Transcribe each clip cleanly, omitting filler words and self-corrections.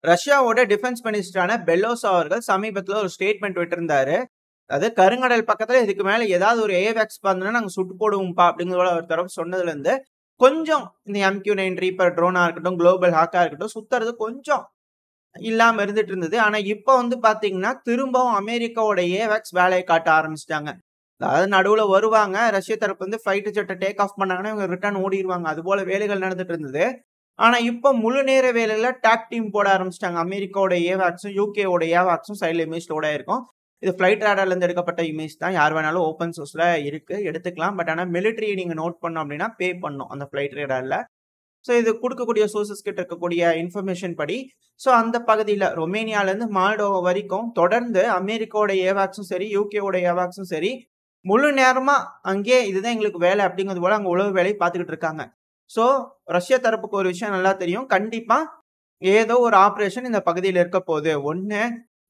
ரஷ்யாவோட defence மினிஸ்டரான bellows அவர்கள் சமீபத்துல ஒரு ஸ்டேட்மெண்ட் விட்டிருந்தாரு. அதாவது கருங்கடல் பக்கத்துல இதுக்கு மேல ஏதாவது ஒரு ஏவாக்ஸ் பார்த்தோம்னா நாங்க சுட்டு போடுவோம்ப்பா அப்படிங்கிறத அவர் தரப்பு சொன்னதுல இருந்து கொஞ்சம் இந்த MQ-9 ரீப்பர் ட்ரோனா இருக்கட்டும், குளோபல் ஹாக்கா இருக்கட்டும் சுத்துறது கொஞ்சம் இல்லாம இருந்துட்டு இருந்தது. ஆனா இப்ப வந்து பாத்தீங்கன்னா திரும்பவும் அமெரிக்காவோட ஏவாக்ஸ் வேலையை காட்ட ஆரம்பிச்சிட்டாங்க. அதாவது நடுவுல வருவாங்க, ரஷ்ய தரப்பு வந்து ஃபைட்டர் ஜெட்டை டேக் ஆஃப் பண்ணாங்கன்னா இவங்க ரிட்டர்ன் ஓடிடுவாங்க. அது போல வேலைகள் நடந்துட்டு இருந்தது. ஆனா இப்ப முழு நேர வேலையில டாக் டீம் போட ஆரம்பிச்சிட்டாங்க. அமெரிக்காவோட ஏவாக்ஸும் யூகேவோட ஏவாக்ஸும் சைட்ல இமேஜ் லோட் ஆயிருக்கும். இது ஃபிளைட் ரேடார்ல இருந்து எடுக்கப்பட்ட இமேஜ் தான். யார் வேணாலும் ஓப்பன் சோர்ஸ்ல இருக்கு, எடுத்துக்கலாம். பட் ஆனா மிலிட்டரி நீங்க நோட் பண்ணோம் அப்படின்னா பே பண்ணும் அந்த ஃபிளைட் ரேடார்ல. ஸோ இது கொடுக்கக்கூடிய சோர்சஸ் கிட்ட இருக்கக்கூடிய இன்ஃபர்மேஷன் படி, ஸோ அந்த பகுதியில் ரொமேனியாலேருந்து மால்டோவா வரைக்கும் தொடர்ந்து அமெரிக்காவோட ஏவாக்ஸும் சரி, யூகேவோட ஏவாக்ஸும் சரி, முழு நேரமா அங்கே இதுதான் எங்களுக்கு வேலை அப்படிங்கிறது போல அங்கே உளவு வேலையை பார்த்துக்கிட்டு இருக்காங்க. ஸோ ரஷ்ய தரப்புக்கு ஒரு விஷயம் நல்லா தெரியும், கண்டிப்பா ஏதோ ஒரு ஆப்ரேஷன் இந்த பகுதியில் இருக்க போகுது. ஒன்று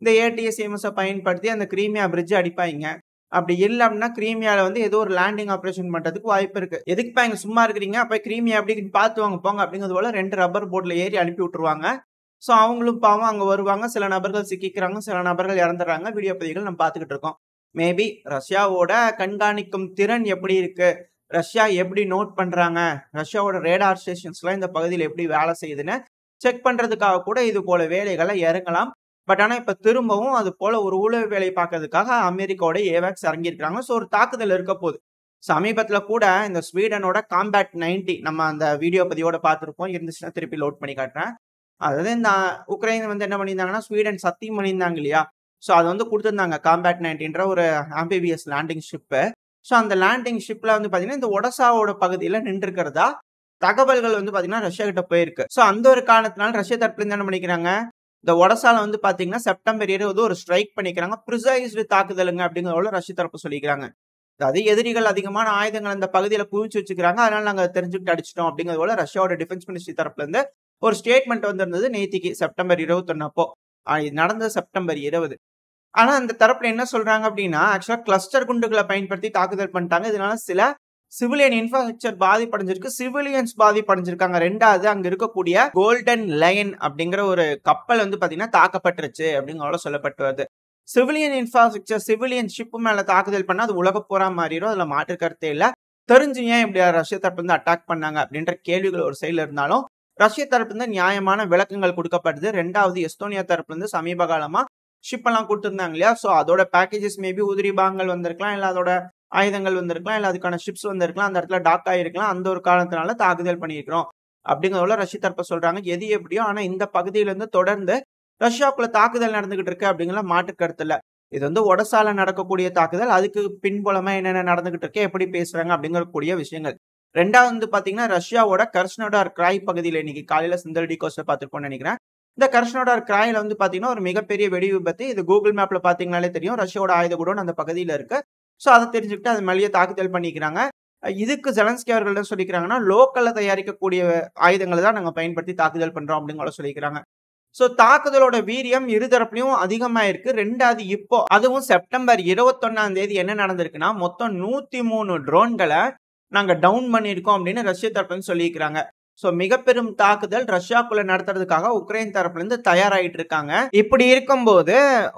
இந்த ATACMS பயன்படுத்தி அந்த கிரீமியா பிரிட்ஜ் அடிப்பாங்க. அப்படி இல்லை அப்படின்னா கிரீமியால வந்து ஏதோ ஒரு லேண்டிங் ஆப்ரேஷன் பண்றதுக்கு வாய்ப்பு இருக்கு. எதுக்குப்பா இங்க சும்மா இருக்கிறீங்க, அப்ப கிரீமியா அப்படின்னு பார்த்து வாங்க போங்க அப்படிங்கிறது போல 2 ரப்பர் போர்ட்ல ஏறி அனுப்பி விட்டுருவாங்க. ஸோ அவங்களும் பாவம் அங்க வருவாங்க. சில நபர்கள் சிக்கிக்கிறாங்க, சில நபர்கள் இறந்துடுறாங்க. வீடியோ பதிவுகள் நம்ம பார்த்துக்கிட்டு இருக்கோம். மேபி ரஷ்யாவோட கண்காணிக்கும் திறன் எப்படி இருக்கு, ரஷ்யா எப்படி நோட் பண்றாங்க, ரஷ்யாவோட ரேடார் ஸ்டேஷன்ஸ்லாம் இந்த பகுதியில் எப்படி வேலை செய்யுதுன்னு செக் பண்றதுக்காக கூட இது போல வேலைகளை இறங்கலாம். பட் ஆனா இப்ப திரும்பவும் அது போல ஒரு உளவு வேலை பார்க்கறதுக்காக அமெரிக்காவோட ஏவாக்ஸ் இறங்கியிருக்காங்க. ஸோ ஒரு தாக்குதல் இருக்க போகுது. சமீபத்துல கூட இந்த ஸ்வீடனோட காம்பேட் 90 நம்ம அந்த வீடியோ பதிவோட பார்த்துருப்போம். இருந்துச்சுன்னா திருப்பி லோட் பண்ணி காட்டுறேன். அதாவது இந்த உக்ரைன் வந்து என்ன பண்ணியிருந்தாங்கன்னா ஸ்வீடன் சத்தியம் பண்ணியிருந்தாங்க இல்லையா, ஸோ அது வந்து கொடுத்துருந்தாங்க காம்பேட் 90ன்ற ஒரு ஆம்பிபிஎஸ் லேண்டிங் ஷிப்பு. ஸோ அந்த லேண்டிங் ஷிப்ல வந்து பாத்தீங்கன்னா இந்த ஒடசாவோட பகுதியில நின்று இருக்கிறதா தகவல்கள் வந்து பாத்தீங்கன்னா ரஷ்யா கிட்ட போயிருக்கு. ஸோ அந்த ஒரு காரணத்தினால ரஷ்ய தரப்புல இருந்து என்ன பண்ணிக்கிறாங்க, இந்த ஒடசால வந்து பாத்தீங்கன்னா செப்டம்பர் 20 ஒரு ஸ்ட்ரைக் பண்ணிக்கிறாங்க. ப்ரிசைஸ்டு தாக்குதலுங்க அப்படிங்கிறத ரஷ்ய தரப்பு சொல்லிக்கிறாங்க. அதாவது எதிரிகள் அதிகமான ஆயுதங்கள் அந்த பகுதியில குவிச்சு வச்சுக்கிறாங்க, அதனால நாங்க தெரிஞ்சுக்கிட்டு அடிச்சிட்டோம் அப்படிங்கிறத ரஷ்யாவோட டிஃபென்ஸ் மினிஸ்ட்ரி தரப்புல இருந்து ஒரு ஸ்டேட்மெண்ட் வந்திருந்தது நேத்திக்கு செப்டம்பர் 21 அப்போ. இது நடந்தது செப்டம்பர் 20. ஆனா அந்த தரப்புல என்ன சொல்றாங்க அப்படின்னா ஆக்சுவலா கிளஸ்டர் குண்டுகளை பயன்படுத்தி தாக்குதல் பண்ணிட்டாங்க. இதனால சில சிவிலியன் இன்ஃப்ராஸ்ட்ரக்சர் பாதிப்படைஞ்சிருக்கு, சிவிலியன்ஸ் பாதிப்படைஞ்சிருக்காங்க. ரெண்டாவது அங்க இருக்கக்கூடிய கோல்டன் லைன் அப்படிங்கிற ஒரு கப்பல் வந்து பாத்தீங்கன்னா தாக்கப்பட்டுருச்சு அப்படிங்கிற சொல்லப்பட்டு வருது. சிவிலியன் இன்ஃப்ராஸ்ட்ரக்சர் சிவிலியன் ஷிப் மேல தாக்குதல் பண்ணா அது உலக போரா மாறிடும், அதுல மாற்று கருத்தே இல்ல. தெரிஞ்சு ஏன் இப்படி ரஷ்ய தரப்பு வந்து அட்டாக் பண்ணாங்க அப்படின்ற கேள்விகள் ஒரு சைடுல இருந்தாலும் ரஷ்ய தரப்பு இருந்து நியாயமான விளக்கங்கள் கொடுக்கப்படுது. ரெண்டாவது எஸ்டோனியா தரப்புல இருந்து சமீப காலமா ஷிப் எல்லாம் கொடுத்துருந்தாங்க இல்லையா, ஸோ அதோட பேக்கேஜஸ் மேபி உதிரி பாகங்கள் வந்திருக்கலாம், இல்ல அதோட ஆயுதங்கள் வந்திருக்கலாம், இல்ல அதுக்கான ஷிப்ஸ் வந்திருக்கலாம், அந்த இடத்துல டாக் ஆயிருக்கலாம். அந்த ஒரு காரணத்தினால தாக்குதல் பண்ணியிருக்கிறோம் அப்படிங்கிறத ரஷ்ய தரப்பு சொல்றாங்க. எது எப்படியோ ஆனா இந்த பகுதியில இருந்து தொடர்ந்து ரஷ்யாவுக்குள்ள தாக்குதல் நடந்துகிட்டு இருக்கு அப்படிங்கிற மாற்று கருத்து இல்ல. இது வந்து ஒடசால நடக்கக்கூடிய தாக்குதல், அதுக்கு பின்புலமா என்னென்ன நடந்துகிட்டு இருக்கு, எப்படி பேசுறாங்க அப்படிங்கக்கூடிய விஷயங்கள். ரெண்டாவது வந்து பாத்தீங்கன்னா ரஷ்யாவோட கர்ஸ்னோடார் கிராய் பகுதியில இன்னைக்கு காலையில சிந்தல்டி கோஸ்ட்ல பார்த்திருப்போம்னு நினைக்கிறேன். இந்த கர்ஸ்னோடார் கிராயில வந்து பாத்தீங்கன்னா ஒரு மிகப்பெரிய வெடி விபத்து. இது கூகுள் மேப்ல பாத்தீங்கன்னாலே தெரியும், ரஷ்யாவோட ஆயுத குடோன் அந்த பகுதியில இருக்கு. ஸோ அதை தெரிஞ்சுக்கிட்டு அது மேலேயே தாக்குதல் பண்ணிக்கிறாங்க. இதுக்கு ஜெலன்ஸ்கி அவர்கள் என்ன சொல்லிக்கிறாங்கன்னா லோக்கல்ல தயாரிக்கக்கூடிய ஆயுதங்களை தான் நாங்க பயன்படுத்தி தாக்குதல் பண்றோம் அப்படிங்கிற சொல்லிக்கிறாங்க. ஸோ தாக்குதலோட வீரியம் இருதரப்புலையும் அதிகமாயிருக்கு. ரெண்டாவது இப்போ அதுவும் செப்டம்பர் 21 என்ன நடந்திருக்குன்னா மொத்தம் 103 ட்ரோன்களை நாங்க டவுன் பண்ணியிருக்கோம் அப்படின்னு ரஷ்ய தரப்புன்னு சொல்லியிருக்கிறாங்க. ஸோ மிக பெரும் தாக்குதல் ரஷ்யாக்குள்ள நடத்துறதுக்காக உக்ரைன் தரப்புல இருந்து தயாராகிட்டு இருக்காங்க. இப்படி இருக்கும்போது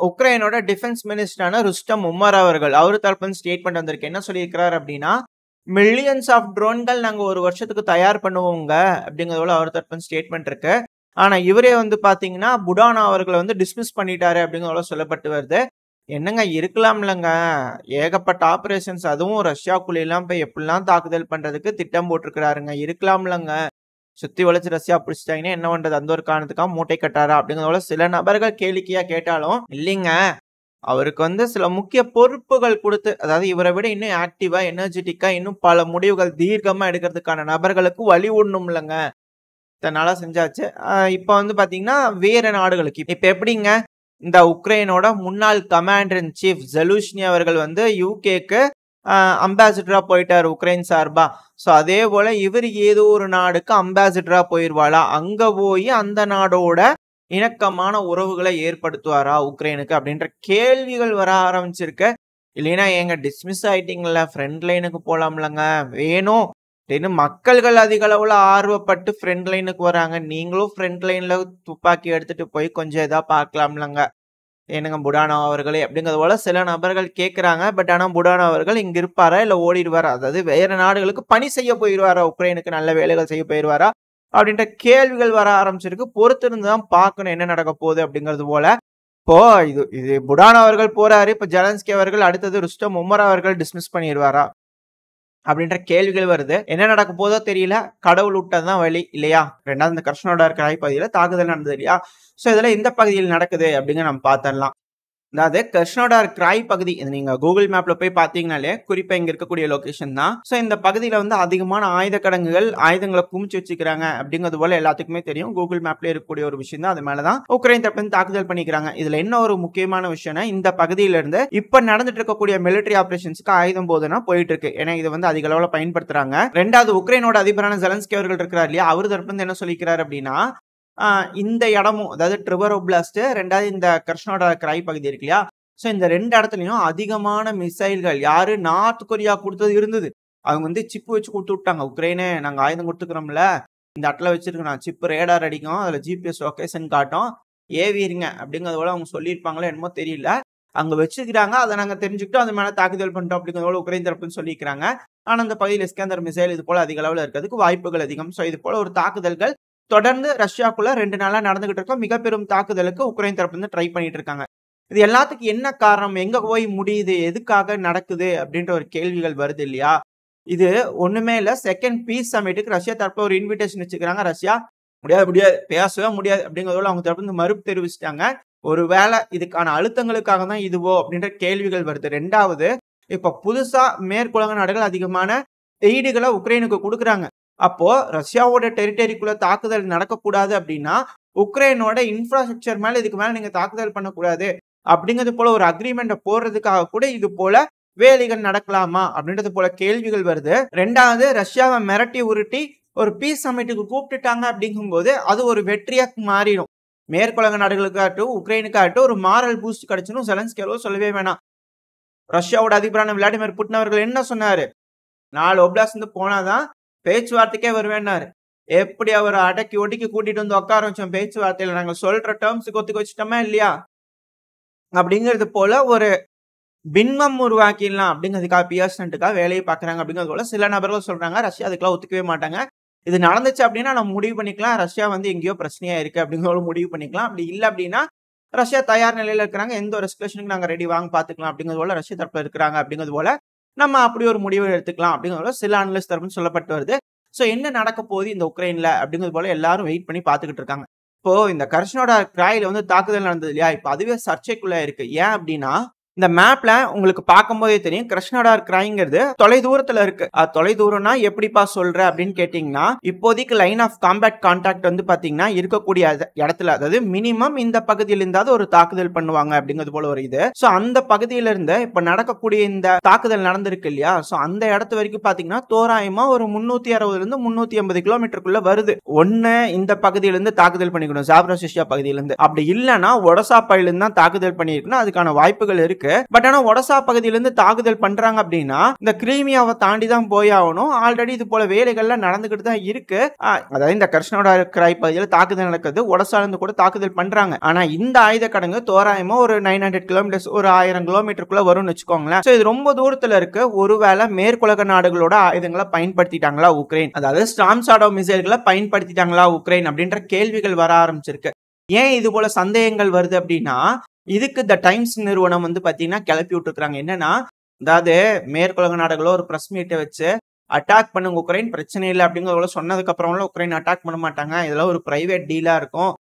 உக்ரைனோட டிஃபென்ஸ் மினிஸ்டரான ருஸ்டம் உமர் அவர்கள் அவரு தரப்புல ஸ்டேட்மெண்ட் வந்திருக்கு. என்ன சொல்லியிருக்கிறார் அப்படின்னா மில்லியன்ஸ் ஆஃப் ட்ரோன்கள் நாங்க ஒரு வருஷத்துக்கு தயார் பண்ணுவோங்க அப்படிங்கிறதோட அவர் தரப்புல ஸ்டேட்மெண்ட் இருக்கு. ஆனா இவரே வந்து பாத்தீங்கன்னா புடானா அவர்களை வந்து டிஸ்மிஸ் பண்ணிட்டாரு அப்படிங்கிறத சொல்லப்பட்டு வருது. என்னங்க இருக்கலாம்லங்க, ஏகப்பட்ட ஆபரேஷன்ஸ் அதுவும் ரஷ்யாக்குள்ள எல்லாம் போய் எப்படிலாம் தாக்குதல் பண்றதுக்கு திட்டம் போட்டிருக்கிறாருங்க, இருக்கலாம்லங்க. சுத்தி வளைச்சு ரஷ்யா பிடிச்சிட்டாங்கன்னா என்ன பண்றது, அந்த ஒரு காரணத்துக்காக மூட்டை கட்டாரா அப்படிங்கிறத சில நபர்கள் கேளிக்கையா கேட்டாலும் இல்லைங்க, அவருக்கு வந்து சில முக்கிய பொறுப்புகள் கொடுத்து, அதாவது இவரை விட இன்னும் ஆக்டிவா எனர்ஜெட்டிக்கா இன்னும் பல முடிவுகள் தீர்க்கமா எடுக்கிறதுக்கான நபர்களுக்கு வழி ஒண்ணும் இல்லைங்க, இதனால செஞ்சாச்சு. இப்ப வந்து பாத்தீங்கன்னா வேற நாடுகளுக்கு இப்ப எப்படிங்க, இந்த உக்ரைனோட முன்னாள் கமாண்டர் இன் சீஃப் ஜெலூஷ்னி அவர்கள் வந்து யூகேக்கு அம்பாசிடரா போயிட்டார் உக்ரைன் சார்பா. ஸோ அதே போல இவர் ஏதோ ஒரு நாடுக்கு அம்பாசிடரா போயிடுவாளா, அங்க போய் அந்த நாடோட இணக்கமான உறவுகளை ஏற்படுத்துவாரா உக்ரைனுக்கு அப்படின்ற கேள்விகள் வர ஆரம்பிச்சிருக்கு. இல்லைன்னா எங்க டிஸ்மிஸ் ஆயிட்டீங்களா, ஃப்ரண்ட் லைனுக்கு போலாம்லங்க, வேணும் அப்படின்னு மக்கள்கள் அதிக அளவுல ஆர்வப்பட்டு ஃப்ரண்ட் லைனுக்கு வராங்க. நீங்களும் ஃப்ரண்ட் லைன்ல துப்பாக்கி எடுத்துட்டு போய் கொஞ்சம் இதா பார்க்கலாம்லங்க. ஏனுங்க புடானோ அவர்களே அப்படிங்கிறது போல சில நபர்கள் கேட்கிறாங்க. பட் ஆனா புடானோ அவர்கள் இங்க இருப்பாரா இல்ல ஓடிடுவாரா? அதாவது வேற நாடுகளுக்கு பணி செய்ய போயிடுவாரா? உக்ரைனுக்கு நல்ல வேலைகள் செய்ய போயிடுவாரா? அப்படின்ற கேள்விகள் வர ஆரம்பிச்சிருக்கு. பொறுத்திருந்து தான் பார்க்கணும் என்ன நடக்க போகுது அப்படிங்கிறது போல. இப்போ இது இது புடானோ அவர்கள் போறாரு. இப்ப ஜெலன்ஸ்கி அவர்கள் அடுத்தது ருஸ்டம் உமர் அவர்கள் டிஸ்மிஸ் பண்ணிடுவாரா? அப்படின்ற கேள்விகள் வருது. என்ன நடக்க போதோ தெரியல. கடவுள் விட்டதுதான் வழி இல்லையா? 2வது இந்த கிருஷ்ணோடார் கரை பகுதியில தாக்குதல் நடந்தது இல்லையா? சோ இதுல எந்த பகுதியில் நடக்குது அப்படிங்க நம்ம பார்த்தரலாம். அதாவது கிருஷ்ணோடார் கிராய் பகுதி இது நீங்க கூகுள் மேப்ல போய் பாத்தீங்கன்னாலே குறிப்பா இங்க இருக்கக்கூடிய லொகேஷன் தான். சோ இந்த பகுதியில வந்து அதிகமான ஆயுத கிடங்குகள் ஆயுதங்களை குமிச்சு வச்சுக்கிறாங்க அப்படிங்கிறது போல எல்லாத்துக்குமே தெரியும். கூகுள் மேப்ல இருக்கக்கூடிய ஒரு விஷயம் தான். அது மேலதான் உக்ரைன் தரப்பு தாக்குதல் பண்ணிக்கிறாங்க. இதுல என்ன ஒரு முக்கியமான விஷயம்னா இந்த பகுதியில இருந்து இப்ப நடந்துட்டு இருக்கக்கூடிய மிலிட்டரி ஆபரேஷன்ஸ்க்கு ஆயுதம் போதுனா போயிட்டு இருக்கு. ஏன்னா இது வந்து அதிக அளவுல பயன்படுத்துறாங்க. 2வது உக்ரைனோட அதிபரான ஜெலன்ஸ்கி அவர்கள் இருக்கிறார் இல்லையா? அவர் தரப்பு என்ன சொல்லிக்கிறார் அப்படின்னா இந்த இடமும் அதாவது ட்ரிவர் ஒப்லாஸ்ட் 2வது இந்த கிருஷ்ணோடார் கிராய் பகுதி இருக்கு இல்லையா? சோ இந்த 2 இடத்துலயும் அதிகமான மிசைல்கள் யாரு நார்த் கொரியா கொடுத்தது இருந்தது. அவங்க வந்து சிப் வச்சு கொடுத்து விட்டாங்க. உக்ரைனே நாங்க ஆயுதம் கொடுத்துக்கிறோம்ல இந்த இடத்துல வச்சிருக்கோம் சிப் ரேடார் அடிக்கும் அதுல ஜிபிஎஸ் லொகேஷன் காட்டும் ஏவிருங்க அப்படிங்கறது போல அவங்க சொல்லியிருப்பாங்களோ என்னமோ தெரியல. அங்க வச்சுக்கிறாங்க. அதை நாங்க தெரிஞ்சுக்கிட்டோம். அது மேல தாக்குதல் பண்ணிட்டோம் அப்படிங்கிறத போல உக்ரைன் தரப்புன்னு சொல்லிக்கிறாங்க. ஆனா அந்த பகுதியில் இஸ்கந்தர் மிசைல் இது போல அதிக அளவுல இருக்கிறதுக்கு வாய்ப்புகள் அதிகம். சோ இது போல ஒரு தாக்குதல்கள் தொடர்ந்து ரஷ்யாக்குள்ள 2 நாளா நடந்துகிட்டு இருக்கும். மிக பெரும் தாக்குதலுக்கு உக்ரைன் தரப்பு வந்து ட்ரை பண்ணிட்டு இருக்காங்க. இது எல்லாத்துக்கும் என்ன காரணம்? எங்க போய் முடியுது? எதுக்காக நடக்குது? அப்படின்ற ஒரு கேள்விகள் வருது இல்லையா? இது ஒண்ணுமே இல்ல. செகண்ட் பீஸ் சமிட்டுக்கு ரஷ்யா தரப்புல ஒரு இன்விடேஷன் வச்சுக்கிறாங்க. ரஷ்யா முடியாது பேசவே முடியாது அப்படிங்கறதோட அவங்க தரப்பு மறுப்பு தெரிவிச்சிட்டாங்க. ஒருவேளை இதுக்கான அழுத்தங்களுக்காக தான் இதுவோ அப்படின்ற கேள்விகள் வருது. 2வது இப்ப புதுசா மேற்குலக நாடுகள் அதிகமான எய்டுகளை உக்ரைனுக்கு கொடுக்குறாங்க. அப்போ ரஷ்யாவோட டெரிட்டரிக்குள்ள தாக்குதல் நடக்கக்கூடாது அப்படின்னா உக்ரைனோட இன்ஃப்ராஸ்ட்ரக்சர் மேல இதுக்கு மேல நீங்க தாக்குதல் பண்ணக்கூடாது அப்படிங்கிறது போல ஒரு அக்ரிமெண்ட போடுறதுக்காக கூட இது போல வேலைகள் நடக்கலாமா அப்படின்றது போல கேள்விகள் வருது. 2வது ரஷ்யாவை மிரட்டி உருட்டி ஒரு பீஸ் சமிட்டுக்கு கூப்பிட்டுட்டாங்க அப்படிங்கும்போது அது ஒரு வெற்றியா மாறிடும். மேற்குலக நாடுகளுக்காகட்டும் உக்ரைனுக்காகட்டும் ஒரு மாரல் பூஸ்ட் கிடைச்சுன்னு ஜெலன்ஸ்கி சொல்லவே வேணாம். ரஷ்யாவோட அதிபரான விளாடிமிர் புட்டின் அவர்கள் என்ன சொன்னாரு? 4 ஒப்லாஸ்ட் இருந்து போனாதான் பேச்சுவார்த்தைக்கே வருவேன்னாரு. எப்படி அவர் அடக்கி ஒடுக்கி கூட்டிட்டு வந்து உட்கார வச்சோம் பேச்சுவார்த்தையில நாங்க சொல்ற டேர்ம்ஸுக்கு ஒத்துக்க வச்சுட்டோமா இல்லையா? அப்படிங்கிறது போல ஒரு பின்மம் உருவாக்கிடலாம் அப்படிங்கிறதுக்காக பியர்சன்ட்டுக்காக வேலையை பாக்குறாங்க அப்படிங்கிறது போல சில நபர்கள் சொல்றாங்க. ரஷ்யா அதுக்கெல்லாம் ஒத்துக்கவே மாட்டாங்க. இது நடந்துச்சு அப்படின்னா நம்ம முடிவு பண்ணிக்கலாம். ரஷ்யா வந்து எங்கேயோ பிரச்சனையா இருக்கு அப்படிங்கிற முடிவு பண்ணிக்கலாம். அப்படி இல்லை அப்படின்னா ரஷ்யா தயார் நிலையில இருக்கிறாங்க. எந்த ஒரு எஸ்கலேஷனுக்கு நாங்க ரெடி வாங்க பாத்துக்கலாம் அப்படிங்கிறது போல ரஷ்யா தரப்புல இருக்கிறாங்க அப்படிங்கிறது போல நம்ம அப்படி ஒரு முடிவை எடுத்துக்கலாம் அப்படிங்கிற சில அனலிஸ்ட் தரப்புன்னு சொல்லப்பட்டு வருது. சோ என்ன நடக்க போகுது இந்த உக்ரைன்ல அப்படிங்கிறது போல எல்லாரும் வெயிட் பண்ணி பாத்துக்கிட்டு இருக்காங்க. இப்போ இந்த கிருஷ்ணோடார் கிராயில வந்து தாக்குதல் நடந்தது இல்லையா? இப்ப அதுவே சர்ச்சைக்குள்ள இருக்கு. ஏன் அப்படின்னா இந்த மேப்ல உங்களுக்கு பார்க்கும்போதே தெரியும் கிருஷ்ணோடார் கிராய்ங்கிறது தொலை தூரத்துல இருக்கு. தொலை தூரம்னா எப்படிப்பா சொல்ற அப்படின்னு கேட்டீங்கன்னா இப்போதைக்கு லைன் ஆஃப் காம்பேட் கான்டாக்ட் வந்து பாத்தீங்கன்னா இருக்கக்கூடிய இடத்துல அதாவது மினிமம் இந்த பகுதியில இருந்தாவது ஒரு தாக்குதல் பண்ணுவாங்க அப்படிங்கிறது போல ஒரு இது. சோ அந்த பகுதியில இருந்து இப்ப நடக்கக்கூடிய இந்த தாக்குதல் நடந்திருக்கு இல்லையா? சோ அந்த இடத்து வரைக்கும் பாத்தீங்கன்னா தோராயமா ஒரு 360 இருந்து 380 கிலோமீட்டருக்குள்ள வருது. ஒண்ணு இந்த பகுதியில இருந்து தாக்குதல் பண்ணிக்கணும் ஜாப்ரோசியா பகுதியில இருந்து. அப்படி இல்லைன்னா ஒடசா பகுதியில இருந்து தான் தாக்குதல் பண்ணிருக்குன்னா அதுக்கான வாய்ப்புகள் இருக்கு. பட் ஆனா ஒடசா பகுதியிலிருந்து தாக்குதல் பண்றாங்க அப்படின்னா இந்த கிரீமியாவை தாண்டி தான் போய் ஆகணும். ஆல்ரெடி இது போல வேலைகள்லாம் நடந்துகிட்டு தான் இருக்கு. அதாவது இந்த கிருஷ்ணோடார் கிராய் பகுதியில் தாக்குதல் நடக்குது. ஒடசால இருந்து கூட தாக்குதல் பண்றாங்க. ஆனா இந்த ஆயுத கடங்கு தோராயமா ஒரு 900 கிலோமீட்டர்ஸ் ஒரு 1000 கிலோமீட்டருக்குள்ள வரும்னு வச்சுக்கோங்களேன். இது ரொம்ப தூரத்துல இருக்கு. ஒருவேளை மேற்குலக நாடுகளோட ஆயுதங்களை பயன்படுத்திட்டாங்களா உக்ரைன்? அதாவது ஸ்டார்ம் ஷாடோ மிசைல்களை பயன்படுத்திட்டாங்களா உக்ரைன் அப்படின்ற கேள்விகள் வர ஆரம்பிச்சிருக்கு. ஏன் இது போல சந்தேகங்கள் வருது அப்படின்னா இதுக்கு த டைம்ஸ் நிறுவனம் வந்து பாத்தீங்கன்னா கிளப்பி விட்டுருக்காங்க. என்னன்னா அதாவது மேற்குலக நாடுகளோ ஒரு பிரஸ் மீட்டை வச்சு அட்டாக் பண்ணுங்க உக்ரைன் பிரச்சனை இல்லை அப்படிங்கிறத சொன்னதுக்கு அப்புறம் உக்ரைன் அட்டாக் பண்ண மாட்டாங்க. இதெல்லாம் ஒரு பிரைவேட் டீலா இருக்கும்.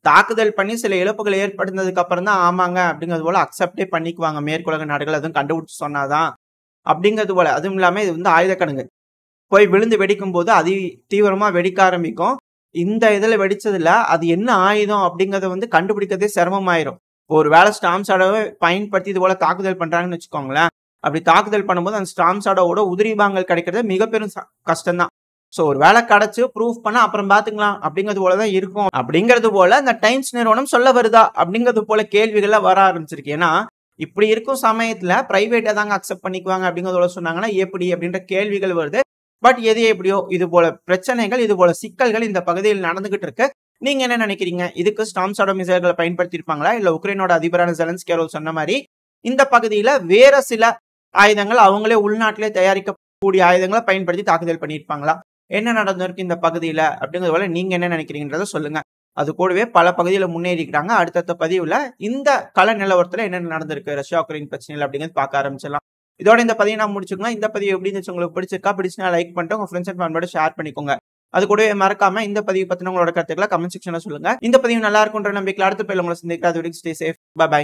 தாக்குதல் பண்ணி சில இழப்புகள் ஏற்படுத்ததுக்கு அப்புறம் தான் ஆமாங்க அப்படிங்கிறது போல அக்செப்டே பண்ணிக்குவாங்க மேற்குலக நாடுகள். அதுவும் கண்டுபிடிச்சு சொன்னாதான் அப்படிங்கிறது போல. அதுவும் இல்லாம இது வந்து ஆயுத கணக்கு போய் விழுந்து வெடிக்கும் போது அதி தீவிரமா வெடிக்க ஆரம்பிக்கும். இந்த இதுல வெடிச்சதுல அது என்ன ஆயுதம் அப்படிங்கறத வந்து கண்டுபிடிக்கிறதே சிரமமாயிரும். ஒரு வேளை ஸ்டார்ம் ஷாடோவை பயன்படுத்தி இது போல தாக்குதல் பண்றாங்கன்னு வச்சுக்கோங்களேன். அப்படி தாக்குதல் பண்ணும்போது அந்த ஸ்டார்ம் ஷாடோவோட உதிரிபாகங்கள் கிடைக்கிறது மிக பெரும் கஷ்டம் தான். சோ ஒரு வேலை கிடைச்சு ப்ரூஃப் பண்ண அப்புறம் பாத்துக்கலாம் அப்படிங்கிறது போலதான் இருக்கும். அப்படிங்கிறது போல இந்த டைம்ஸ் நிறுவனம் சொல்ல வருதா அப்படிங்கிறது போல கேள்விகள்லாம் வர ஆரம்பிச்சிருக்கு. ஏன்னா இப்படி இருக்கும் சமயத்துல பிரைவேட்டா தாங்க அக்செப்ட் பண்ணிக்குவாங்க அப்படிங்கறத சொன்னாங்கன்னா எப்படி அப்படின்ற கேள்விகள் வருது. பட் எது எப்படியோ இது போல பிரச்சனைகள், இது போல சிக்கல்கள் இந்த பகுதியில் நடந்துகிட்டு இருக்கு. நீங்க என்ன நினைக்கிறீங்க? இதுக்கு ஸ்டார்ம் ஷேடோ மிசைல்களை பயன்படுத்தியிருப்பாங்களா? இல்ல உக்ரைனோட அதிபரான ஜெலன்ஸ்கி அவர்கள் சொன்ன மாதிரி இந்த பகுதியில வேற சில ஆயுதங்கள் அவங்களே உள்நாட்டிலே தயாரிக்கக்கூடிய ஆயுதங்களை பயன்படுத்தி தாக்குதல் பண்ணியிருப்பாங்களா? என்ன நடந்திருக்கு இந்த பகுதியில அப்படிங்கிறது போல நீங்க என்ன நினைக்கிறீங்கன்றத சொல்லுங்க. அது கூடவே பல பகுதியில முன்னேறிக்கிறாங்க. அடுத்தடுத்த பதிவுல இந்த கள நிலவரத்துல என்ன நடந்திருக்கு ரஷ்யா உக்ரைன் பிரச்சனைகள் அப்படிங்கிறது பார்க்க ஆரம்பிச்சிடலாம். இதோட இந்த பதிவை நான் முடிச்சுக்கலாம். இந்த பதிவு எப்படி இருந்துச்சு, உங்களுக்கு பிடிச்சிருந்தா லைக் பண்ணிட்டு உங்க ஃப்ரெண்ட்ஸ் அண்ட் ஃபேமிலியோட ஷேர் பண்ணிக்கோங்க. அது கூடவே மறக்காம இந்த பதிவு பத்தின உங்களோட கருத்துக்களை கமெண்ட் செக்ஷன்ல சொல்லுங்க. இந்த பதிவு நல்லா இருக்கும்ன்ற நம்பிக்கையில அடுத்த பதிவுல உங்களை சந்திக்கிறேன். அது வரைக்கும் ஸ்டே சேஃப். By by.